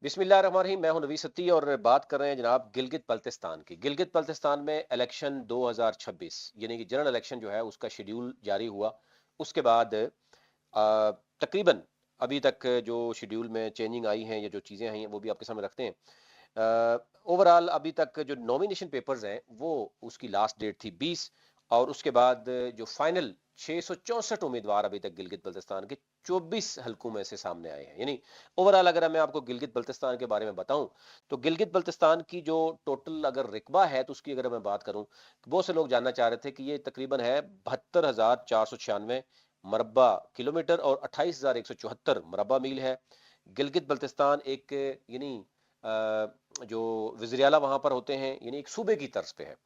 बिस्मिल्लाहिर्रहमानिर्रहीम। मैं हूं नवी सत्ती और बात कर रहे हैं जनाब गिलगित बल्तिस्तान की। गिलगित बल्तिस्तान में इलेक्शन 2026 यानी कि जनरल इलेक्शन जो है उसका शेड्यूल जारी हुआ। उसके बाद तकरीबन अभी तक जो शेड्यूल में चेंजिंग आई हैं या जो चीज़ें आई हैं वो भी आपके सामने रखते हैं। ओवरऑल अभी तक जो नॉमिनेशन पेपर्स हैं वो उसकी लास्ट डेट थी 20, और उसके बाद जो फाइनल 664 उम्मीदवार अभी तक गिलगित बल्तिस्तान के 24 हलकों में से सामने आए हैं। यानी ओवरऑल अगर मैं आपको गिलगित बल्तिस्तान के बारे में बताऊं तो गिलगित बल्तिस्तान की जो टोटल अगर रिकबा है तो उसकी अगर मैं बात करूं, बहुत से लोग जानना चाह रहे थे कि ये तकरीबन है 72,496 मरबा किलोमीटर और 28,174 मरबा मील है। गिलगित बल्तिस्तान एक यानी जो वज़ीर-ए-आला वहां पर होते हैं यानी एक सूबे की तर्ज पे है,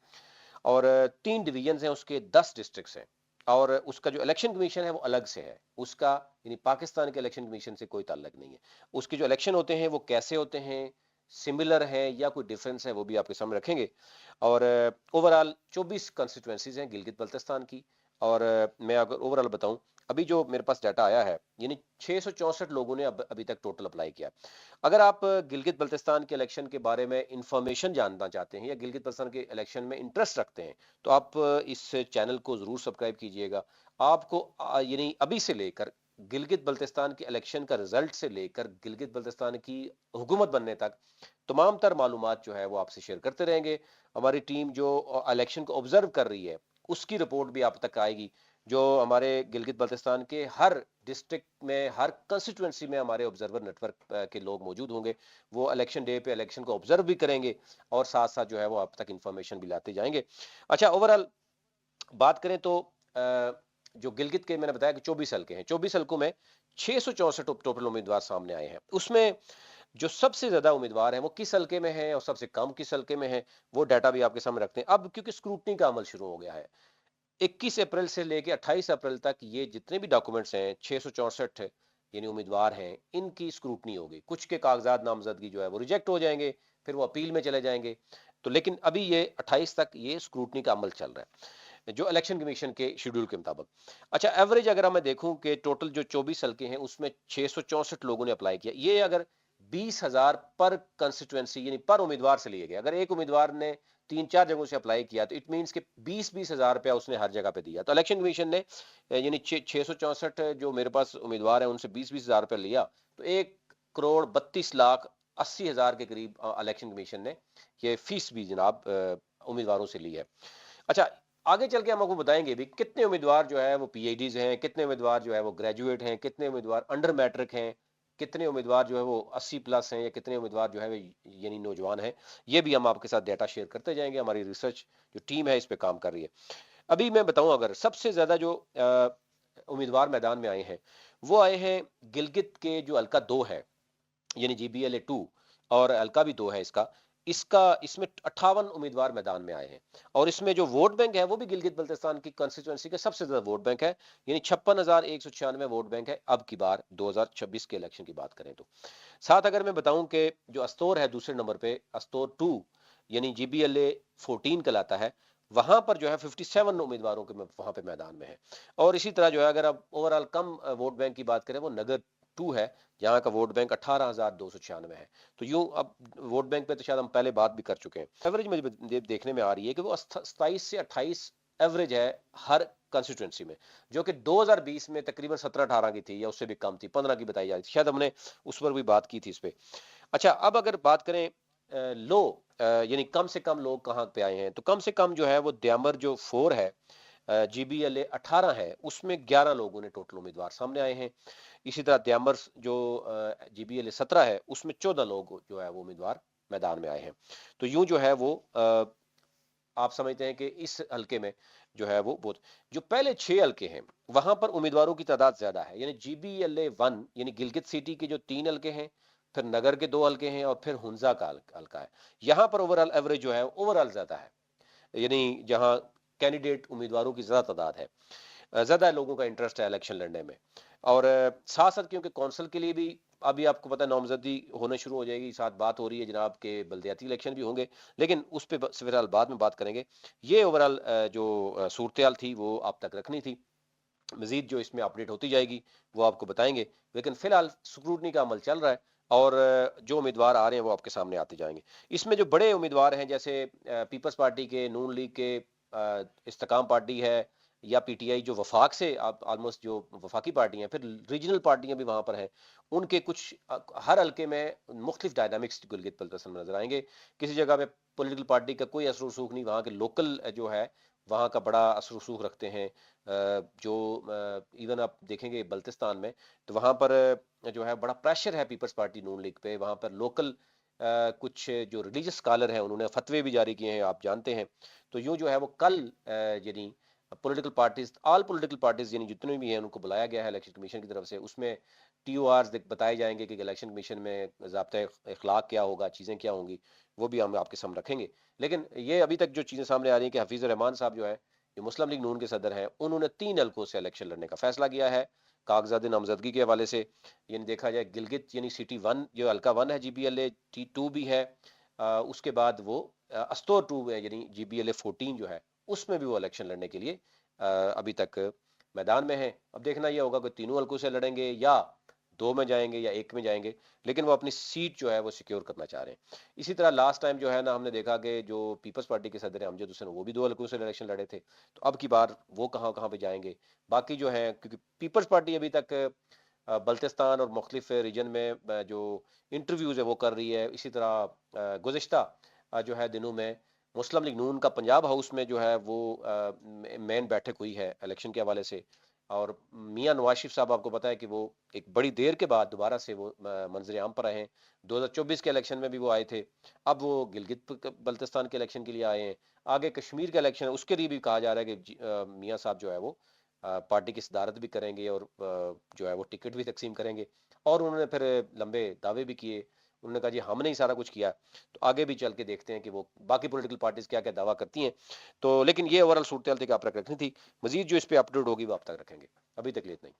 और 3 डिवीजन हैं उसके, 10 डिस्ट्रिक्ट्स हैं, और उसका जो इलेक्शन कमीशन है वो अलग से है उसका, यानी पाकिस्तान के इलेक्शन कमीशन से कोई ताल्लुक नहीं है। उसके जो इलेक्शन होते हैं वो कैसे होते हैं, सिमिलर है या कोई डिफरेंस है, वो भी आपके सामने रखेंगे। और ओवरऑल 24 कंस्टिट्यूएंसीज हैं गिलगित बल्तिस्तान की। और मैं अगर ओवरऑल बताऊं, अभी जो मेरे पास डाटा आया है यानी 664 लोगों ने अभी तक टोटल अप्लाई किया। अगर आप गिलगित बल्तिस्तान के इलेक्शन के बारे में इंफॉर्मेशन जानना चाहते हैं या गिलगित बल्तिस्तान के इलेक्शन में इंटरेस्ट रखते हैं तो आप इस चैनल को जरूर सब्सक्राइब कीजिएगा। आपको यानी अभी से लेकर गिलगित बल्तिस्तान के इलेक्शन का रिजल्ट से लेकर गिलगित बल्तिस्तान की हुकूमत बनने तक तमाम तर मालूमात जो है वो आपसे शेयर करते रहेंगे। हमारी टीम जो इलेक्शन को ऑब्जर्व कर रही है उसकी रिपोर्ट भी आप तक आएगी। जो हमारे गिलगित बल्तिस्तान के हर डिस्ट्रिक्ट में, हर कंस्टिट्यूएंसी में हमारे ऑब्जर्वर नेटवर्क के लोग मौजूद होंगे। वो इलेक्शन डे पे इलेक्शन को ऑब्जर्व भी करेंगे और साथ साथ जो है वो आप तक इंफॉर्मेशन भी लाते जाएंगे। अच्छा, ओवरऑल बात करें तो जो गिलगित के मैंने बताया कि 24 हल्के हैं, 24 हल्कों में 664 टोटल उम्मीदवार सामने आए हैं। उसमें जो सबसे ज्यादा उम्मीदवार हैं वो किस हल्के में हैं और सबसे कम किस हल्के में है, वो डाटा भी आपके सामने रखते हैं। अब क्योंकि स्क्रूटनी का अमल शुरू हो गया है, 21 अप्रैल से लेकर 28 अप्रैल तक ये जितने भी डॉक्यूमेंट्स हैं 664 यानी उम्मीदवार हैं, इनकी स्क्रूटनी होगी। कुछ के कागजात नामजदगी जो है वो रिजेक्ट हो जाएंगे, फिर वो अपील में चले जाएंगे। तो लेकिन अभी ये 28 तक ये स्क्रूटनी का अमल चल रहा है जो इलेक्शन कमीशन के शेड्यूल के मुताबिक। अच्छा, एवरेज अगर मैं देखूं कि टोटल जो 24 हल्के हैं उसमें 664 लोगों ने अप्लाई किया, ये अगर 20,000 पर कंस्टिट्यूएंसी यानी पर उम्मीदवार से लिए गए, अगर एक उम्मीदवार ने 3-4 जगहों से अप्लाई किया तो इट मींस कि 20-20 हजार रुपया उसने हर जगह पे दिया। तो इलेक्शन कमीशन ने यानी 664 जो मेरे पास उम्मीदवार हैं उनसे 20-20 हजार रुपया लिया, तो 1,32,80,000 के करीब इलेक्शन कमीशन ने ये फीस भी जनाब उम्मीदवारों से ली है। अच्छा, आगे चल के हम आपको बताएंगे भी कितने उम्मीदवार जो है वो पीएचडीज हैं, कितने उम्मीदवार जो है वो ग्रेजुएट हैं, कितने उम्मीदवार अंडर मैट्रिक हैं, कितने उम्मीदवार जो है वो 80 प्लस हैं, या कितने उम्मीदवार जो है वो यानी नौजवान हैं। ये भी हम आपके साथ डेटा शेयर करते जाएंगे। हमारी रिसर्च जो टीम है इस पे काम कर रही है। अभी मैं बताऊं, अगर सबसे ज्यादा जो उम्मीदवार मैदान में आए हैं वो आए हैं गिलगित के जो हल्का 2 है यानी GBLA 2, और हल्का भी 2 है इसका। इसका इसमें 58 उम्मीदवार मैदान में आए हैं, और इसमें जो वोट बैंक है वो भी गिलगित बल्तिस्तान की कंस्टिट्यूएंसी का सबसे ज्यादा वोट बैंक है, यानी 56,196 वोट बैंक है अब की बार 2026 के इलेक्शन की बात करें तो। साथ अगर मैं बताऊं कि जो अस्तौर है दूसरे नंबर पे, अस्तौर 2 यानी GBLA 14 कहलाता है, वहां पर जो है 57 उम्मीदवारों के वहां पे मैदान में है। और इसी तरह जो है अगर आप ओवरऑल कम वोट बैंक की बात करें, वो नगर 2 है, यहाँ का वोट बैंक 18,296 है। तो यूं अब वोट बैंक पे तो शायद हम पहले बात भी कर चुके हैं। एवरेज मुझे देखने में आ रही है कि वो 27 से 28 एवरेज है हर कंस्टिट्यूंसी में, जो कि 2020 में तकरीबन 17-18 की थी या उससे भी कम थी, 15 की बताई जा रही थी, शायद हमने उस पर भी बात की थी इस पे। अच्छा, अब अगर बात करें लो यानी कम से कम लोग कहाँ पे आए हैं, तो कम से कम जो है वो द्यामर जो 4 है, GBLA 18 है, उसमें 11 लोगों ने टोटल उम्मीदवार सामने आए हैं। इसी तरह द्यामर जो GBLA 17 है उसमें 14 लोग जो है वो उम्मीदवार मैदान में आए हैं। तो यूं जो है वो आप समझते हैं कि इस हल्के में जो है वो बहुत, जो पहले 6 हल्के हैं वहां पर उम्मीदवारों की तादाद ज्यादा है, यानी GBLA 1 यानी गिलगित सिटी के जो 3 हल्के हैं, फिर नगर के 2 हल्के हैं, और फिर हुंजा का हल्का है। यहाँ पर ओवरऑल एवरेज जो है ओवरऑल ज्यादा है, यानी जहाँ कैंडिडेट उम्मीदवारों की ज्यादा तादाद है, ज्यादा लोगों का इंटरेस्ट है इलेक्शन लड़ने में। और साथ साथ क्योंकि कौंसिल के लिए भी अभी आपको पता है नामजदगी होने शुरू हो जाएगी, साथ बात हो रही है जनाब के बल्दियाती इलेक्शन भी होंगे, लेकिन उस पर फिलहाल बाद में बात करेंगे। ये ओवरऑल जो सूरत हाल थी वो आप तक रखनी थी। मजीद जो इसमें अपडेट होती जाएगी वो आपको बताएंगे, लेकिन फिलहाल स्क्रूटनी का अमल चल रहा है। और जो उम्मीदवार आ रहे हैं वो आपके सामने आते जाएंगे। इसमें जो बड़े उम्मीदवार हैं जैसे पीपल्स पार्टी के, नून लीग के, इस्तेकाम पार्टी है, या पीटीआई जो वफाक से आप ऑलमोस्ट जो वफाकी पार्टी हैं, फिर रीजनल पार्टियां भी वहां पर हैं, उनके कुछ हर हल्के में मुख्तलिफ डायनामिक्स गिलगित बल्तिस्तान में नजर आएंगे। किसी जगह पे पॉलिटिकल पार्टी का कोई असर रसूख नहीं, वहाँ के लोकल जो है वहाँ का बड़ा असर रसूख रखते हैं। जो इवन आप देखेंगे बल्तिस्तान में, तो वहाँ पर जो है बड़ा प्रेशर है पीपल्स पार्टी नून लीग पे। वहाँ पर लोकल कुछ जो रिलीजियस स्कॉलर हैं उन्होंने फतवे भी जारी किए हैं, आप जानते हैं। तो यूं जो है वो कल यानी political parties, all political parties यानी जितने भी हैं उनको बुलाया गया है इलेक्शन कमीशन की तरफ से। उसमें टीओआर बताए जाएंगे कि इलेक्शन कमीशन में ज़ाब्ता इखलाक क्या होगा, चीज़ें क्या होंगी, वो भी हम आपके सामने रखेंगे। लेकिन ये अभी तक जो चीज़ें सामने आ रही हैं कि हफीज़ रहमान साहब जो है, ये मुस्लिम लीग नून के सदर हैं, उन्होंने 3 हल्कों से इलेक्शन लड़ने का फैसला किया है कागजात नामजदगी के हवाले से। यानी देखा जाए गिलगित यानी सिटी 1 जो हल्का 1 है जीबीएलए T2 भी है, उसके बाद वो अस्तोर 2 है यानी जीबीएलए 14 जो है, उसमें भी वो इलेक्शन लड़ने के लिए अभी तक मैदान में है। अब देखना यह होगा कि तीनों हल्कों से लड़ेंगे या 2 में जाएंगे या 1 में जाएंगे, लेकिन वो अपनी सीट जो है वो सिक्योर करना चाह रहे हैं। इसी तरह लास्ट टाइम जो है ना, हमने देखा कि जो पीपल्स पार्टी के सदर हैं अमजद हुसैन, वो भी 2 हल्कों से इलेक्शन लड़े थे। तो अब की बार वो कहाँ कहाँ पे जाएंगे, बाकी जो है, क्योंकि पीपल्स पार्टी अभी तक बल्तिस्तान और मुख्तलिफ रीजन में जो इंटरव्यूज है वो कर रही है। इसी तरह गुज़िश्ता जो है दिनों में मुस्लिम लीग नून का पंजाब हाउस में जो है वो मेन बैठक हुई है इलेक्शन के हवाले से। और मियां नवाज शरीफ साहब, आपको पता है कि वो एक बड़ी देर के बाद दोबारा से वो मंजर आम पर आए हैं। 2024 के इलेक्शन में भी वो आए थे, अब वो गिलगित बल्तिस्तान के इलेक्शन के लिए आए हैं। आगे कश्मीर का इलेक्शन है, उसके लिए भी कहा जा रहा है कि मियां साहब जो है वो पार्टी की सदारत भी करेंगे और जो है वो टिकट भी तकसीम करेंगे। और उन्होंने फिर लंबे दावे भी किए। उन्होंने कहा जी हमने ही सारा कुछ किया। तो आगे भी चल के देखते हैं कि वो बाकी पॉलिटिकल पार्टीज क्या क्या दावा करती हैं। तो लेकिन ये ओवरऑल सूरत हाल थी कि आप तक रखनी थी। मजीद जो इस पे अपडेट होगी वो आप तक रखेंगे। अभी तक लिए इतना ही।